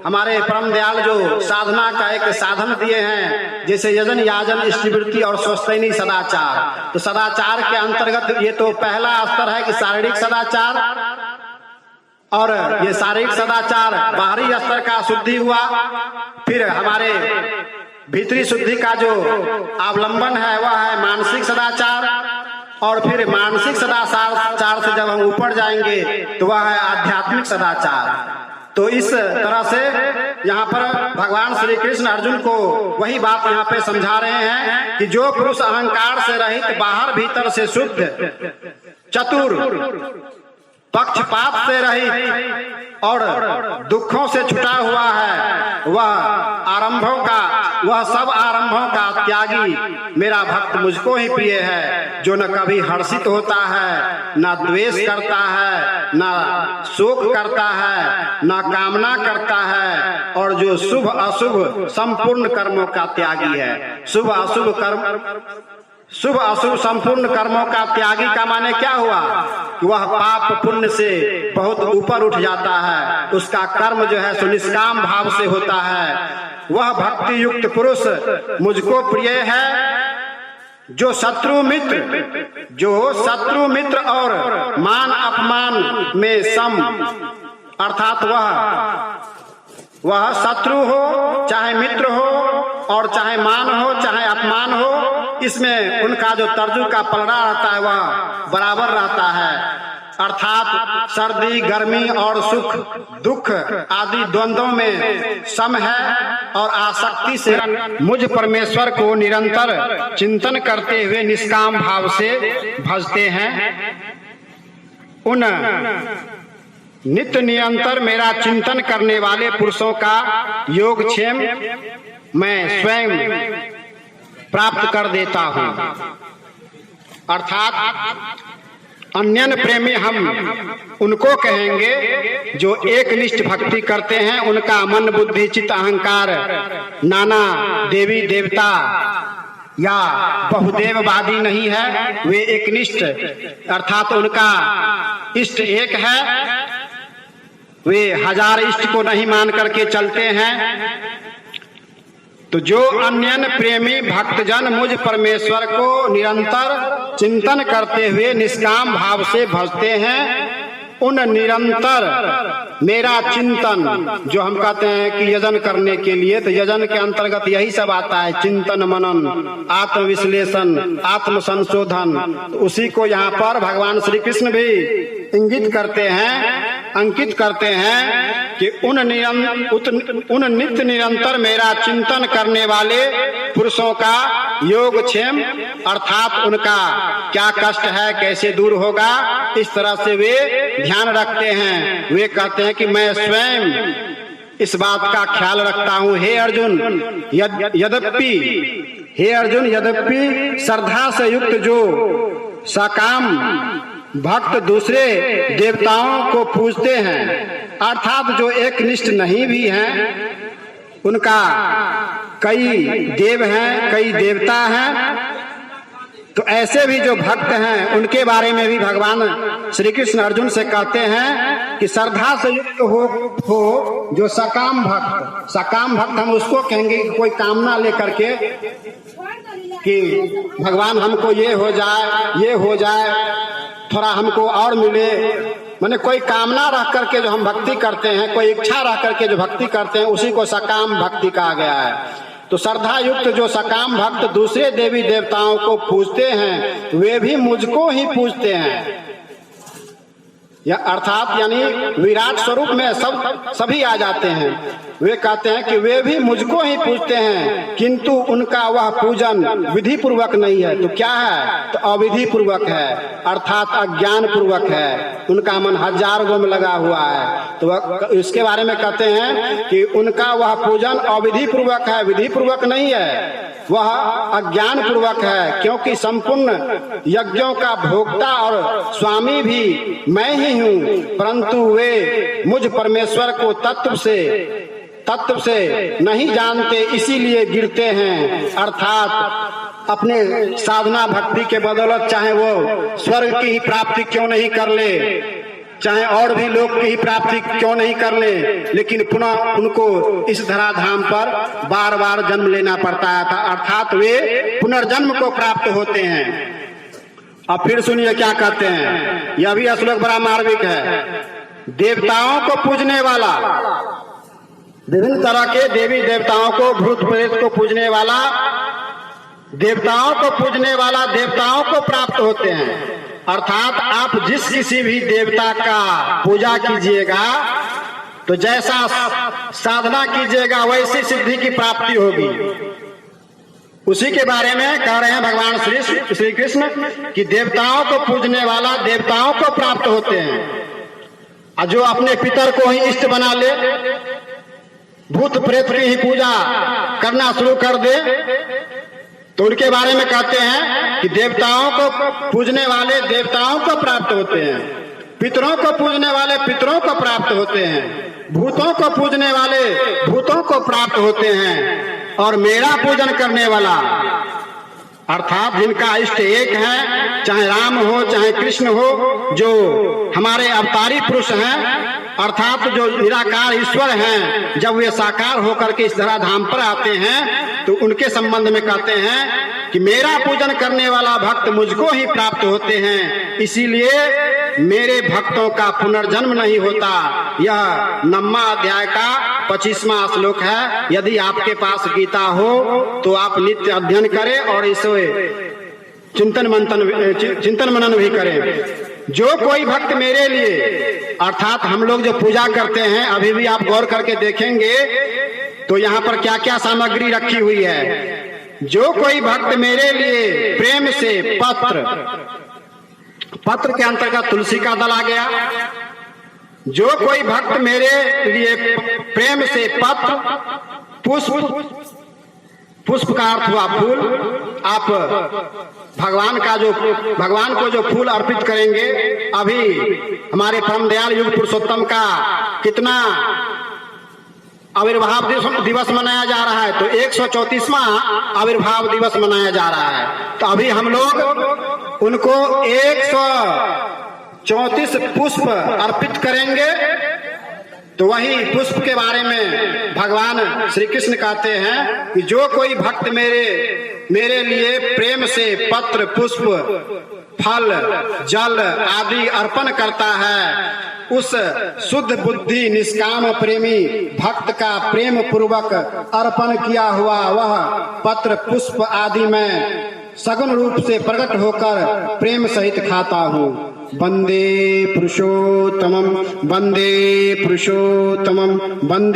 हमारे परम दयाल जो साधना का एक साधन दिए हैं, जैसे यजन याजन इष्टवृत्ति और स्वस्तैनी सदाचार। तो सदाचार के अंतर्गत ये तो पहला स्तर है कि शारीरिक सदाचार, और ये शारीरिक सदाचार बाहरी स्तर का शुद्धि हुआ। फिर हमारे भीतरी शुद्धि का जो अवलंबन है वह है मानसिक सदाचार, और फिर मानसिक सदाचार से जब हम ऊपर जाएंगे तो वह है आध्यात्मिक सदाचार। तो इस तरह से यहाँ पर भगवान श्री कृष्ण अर्जुन को वही बात यहाँ पे समझा रहे हैं कि जो पुरुष अहंकार से रहित, बाहर भीतर से शुद्ध, चतुर, पक्षपात से रहित और दुखों से छुटा हुआ है, वह सब आरंभों का त्यागी मेरा भक्त मुझको ही प्रिय है, जो न कभी हर्षित होता है, न द्वेष करता है, न शोक करता है, न कामना करता है, और जो शुभ अशुभ संपूर्ण कर्मों का त्यागी है। शुभ अशुभ संपूर्ण कर्मों का त्यागी का माने क्या हुआ कि वह पाप पुण्य से बहुत ऊपर उठ जाता है, उसका कर्म जो है सुनिष्काम भाव से होता है। वह भक्ति युक्त पुरुष मुझको प्रिय है, जो शत्रु मित्र और मान अपमान में सम, अर्थात वह शत्रु हो चाहे मित्र हो, और चाहे मान हो चाहे अपमान हो, इसमें उनका जो तर्जु का पलड़ा रहता है वह बराबर रहता है। अर्थात सर्दी गर्मी और सुख दुख आदि द्वंद्वों में सम है, और आसक्ति से मुझ परमेश्वर को निरंतर चिंतन करते हुए निष्काम भाव से भजते हैं। उन नित्य निरंतर मेरा चिंतन करने वाले पुरुषों का योगक्षेम मैं स्वयं प्राप्त कर देता हूँ। अर्थात अन्यन प्रेमी हम उनको कहेंगे जो एकनिष्ठ भक्ति करते हैं, उनका मन बुद्धि चित्त अहंकार नाना देवी देवता या बहुदेववादी नहीं है, वे एकनिष्ठ अर्थात उनका इष्ट एक है, वे हजार इष्ट को नहीं मान करके चलते हैं। तो जो अन्यन प्रेमी भक्तजन मुझ परमेश्वर को निरंतर चिंतन करते हुए निष्काम भाव से भजते हैं, उन निरंतर मेरा चिंतन, जो हम कहते हैं कि यजन करने के लिए, तो यजन के अंतर्गत यही सब आता है, चिंतन मनन आत्मविश्लेषण आत्म संशोधन। तो उसी को यहाँ पर भगवान श्री कृष्ण भी इंगित करते हैं, अंकित करते हैं कि उन नित्य निरंतर मेरा चिंतन करने वाले पुरुषों का योगक्षेम, अर्थात उनका क्या कष्ट है कैसे दूर होगा, इस तरह से वे ध्यान रखते हैं। वे कहते हैं कि मैं स्वयं इस बात का ख्याल रखता हूँ। हे अर्जुन, यद्यपि श्रद्धा से युक्त जो सकाम भक्त दूसरे देवताओं को पूजते हैं, अर्थात जो एकनिष्ठ नहीं भी हैं, उनका कई देव हैं कई देवता हैं, तो ऐसे भी जो भक्त हैं उनके बारे में भी भगवान श्री कृष्ण अर्जुन से कहते हैं कि श्रद्धा से युक्त हो जो सकाम भक्त हम उसको कहेंगे कि कोई कामना लेकर के कि भगवान हमको ये हो जाए थोड़ा हमको और मिले, माने कोई कामना रख करके जो हम भक्ति करते हैं, कोई इच्छा रख करके जो भक्ति करते हैं, उसी को सकाम भक्ति कहा गया है। तो श्रद्धा युक्त जो सकाम भक्त दूसरे देवी देवताओं को पूजते हैं, वे भी मुझको ही पूजते हैं, या अर्थात यानी विराट स्वरूप में सभी आ जाते हैं। वे कहते हैं कि वे भी मुझको ही पूजते हैं, किंतु उनका वह पूजन विधि पूर्वक नहीं है। तो क्या है? तो अविधि पूर्वक है, अर्थात अज्ञान पूर्वक है। उनका मन हजार गो में लगा हुआ है। तो इसके बारे में कहते हैं कि उनका वह पूजन अविधि पूर्वक है, विधि पूर्वक नहीं है, वह अज्ञान पूर्वक है। क्योंकि संपूर्ण यज्ञों का भोक्ता और स्वामी भी मैं ही हूँ, परंतु वे मुझ परमेश्वर को तत्व से नहीं जानते, इसीलिए गिरते हैं। अर्थात अपने साधना भक्ति के बदौलत चाहे वो स्वर्ग की प्राप्ति क्यों नहीं कर ले, चाहे और भी लोग की प्राप्ति क्यों नहीं कर ले, लेकिन पुनः उनको इस धराधाम पर बार बार जन्म लेना पड़ता है, अर्थात वे पुनर्जन्म को प्राप्त होते हैं। अब फिर सुनिए क्या कहते हैं, यह भी श्लोक बड़ा मार्मिक है। देवताओं को पूजने वाला, विभिन्न तरह के देवी देवताओं को, भूत प्रेत को पूजने वाला, देवताओं को पूजने वाला देवताओं को प्राप्त होते हैं। अर्थात आप जिस किसी भी देवता का पूजा कीजिएगा तो जैसा साधना कीजिएगा वैसी सिद्धि की प्राप्ति होगी। उसी के बारे में कह रहे हैं भगवान श्री कृष्ण कि देवताओं को पूजने वाला देवताओं को प्राप्त होते हैं। और जो अपने पितर को ही इष्ट बना ले, भूत प्रेत की ही पूजा करना शुरू कर दे, तो उनके बारे में कहते हैं कि देवताओं को पूजने वाले देवताओं को प्राप्त होते हैं, पितरों को पूजने वाले पितरों को प्राप्त होते हैं, भूतों को पूजने वाले भूतों को प्राप्त होते हैं, और मेरा पूजन करने वाला अर्थात जिनका इष्ट एक है, चाहे राम हो चाहे कृष्ण हो, जो हमारे अवतारी पुरुष हैं, अर्थात जो निराकार ईश्वर हैं, जब वे साकार होकर के इस धराधाम पर आते हैं तो उनके संबंध में कहते हैं कि मेरा पूजन करने वाला भक्त मुझको ही प्राप्त होते हैं, इसीलिए मेरे भक्तों का पुनर्जन्म नहीं होता। यह 9वां अध्याय का 25वां श्लोक है। यदि आपके पास गीता हो तो आप नित्य अध्ययन करें और इसे चिंतन मनन भी करें। जो कोई भक्त मेरे लिए, अर्थात हम लोग जो पूजा करते हैं, अभी भी आप गौर करके देखेंगे तो यहाँ पर क्या क्या सामग्री रखी हुई है। जो कोई भक्त मेरे लिए प्रेम से पत्र के अंतर्गत तुलसी का दल आ गया। जो कोई भक्त मेरे लिए प्रेम से पत्र, पुष्प का अर्थ हुआ फूल, आप भगवान को जो फूल अर्पित करेंगे, अभी हमारे परम दयाल युग पुरुषोत्तम का कितना आविर्भाव दिवस मनाया जा रहा है, तो 134वां आविर्भाव दिवस मनाया जा रहा है। तो अभी हम लोग उनको 134 पुष्प अर्पित करेंगे। तो वही पुष्प के बारे में भगवान श्री कृष्ण कहते हैं कि जो कोई भक्त मेरे लिए प्रेम से पत्र, पुष्प, फल, जल आदि अर्पण करता है, उस शुद्ध बुद्धि निष्काम प्रेमी भक्त का प्रेम पूर्वक अर्पण किया हुआ वह पत्र, पुष्प आदि में सगुण रूप से प्रकट होकर प्रेम सहित खाता हूँ। वंदे पुरुषोत्तमं, वंदे पुरुषोत्तमं, वंदे